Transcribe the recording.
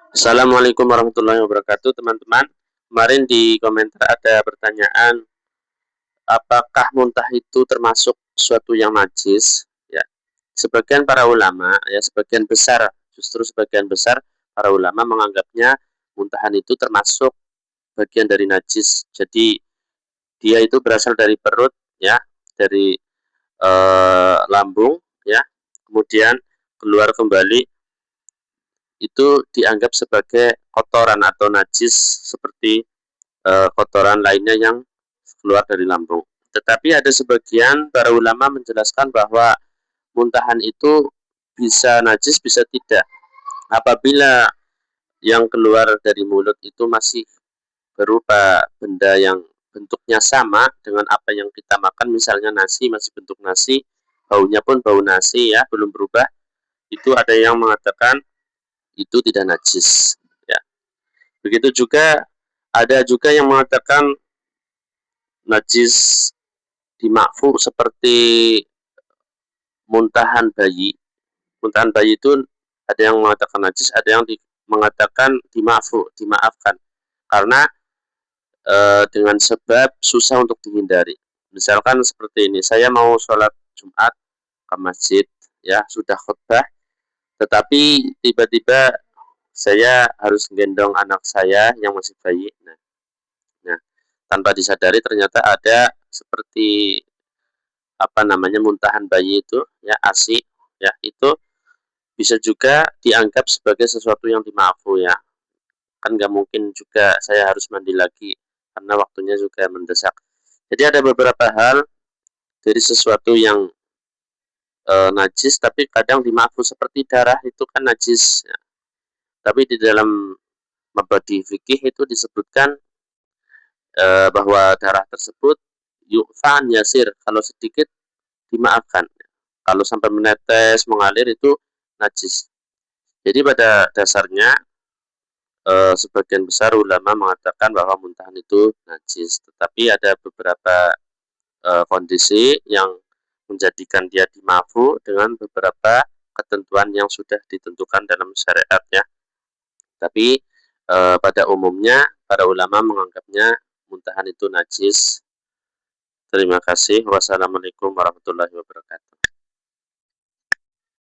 Assalamualaikum warahmatullahi wabarakatuh, teman-teman. Kemarin di komentar ada pertanyaan, apakah muntah itu termasuk suatu yang najis? Ya, sebagian para ulama, ya sebagian besar, justru sebagian besar para ulama menganggapnya muntahan itu termasuk bagian dari najis. Jadi dia itu berasal dari perut, ya, dari lambung, ya, kemudian keluar kembali itu dianggap sebagai kotoran atau najis seperti kotoran lainnya yang keluar dari lambung. Tetapi ada sebagian para ulama menjelaskan bahwa muntahan itu bisa najis, bisa tidak. Apabila yang keluar dari mulut itu masih berupa benda yang bentuknya sama dengan apa yang kita makan, misalnya nasi masih bentuk nasi, baunya pun bau nasi ya, belum berubah, itu ada yang mengatakan itu tidak najis. Ya. Begitu juga ada juga yang mengatakan najis dimakfu seperti muntahan bayi. Muntahan bayi itu ada yang mengatakan najis, ada yang mengatakan dimakfu, dimaafkan. Karena dengan sebab susah untuk dihindari. Misalkan seperti ini, saya mau sholat Jumat ke masjid, ya sudah khutbah, tetapi tiba-tiba saya harus gendong anak saya yang masih bayi. Nah, tanpa disadari ternyata ada seperti apa namanya muntahan bayi itu, ya ASI, ya itu bisa juga dianggap sebagai sesuatu yang dimaafu ya. Kan nggak mungkin juga saya harus mandi lagi karena waktunya juga mendesak. Jadi ada beberapa hal dari sesuatu yang najis tapi kadang dimaafu seperti darah itu kan najis. Ya. Tapi di dalam mabadi fikih itu disebutkan bahwa darah tersebut yufan yasir, kalau sedikit dimaafkan. Kalau sampai menetes mengalir itu najis. Jadi pada dasarnya sebagian besar ulama mengatakan bahwa muntahan itu najis, tetapi ada beberapa kondisi yang menjadikan dia dimafu dengan beberapa ketentuan yang sudah ditentukan dalam syariat ya. Tapi pada umumnya para ulama menganggapnya muntahan itu najis. Terima kasih. Wassalamualaikum warahmatullahi wabarakatuh.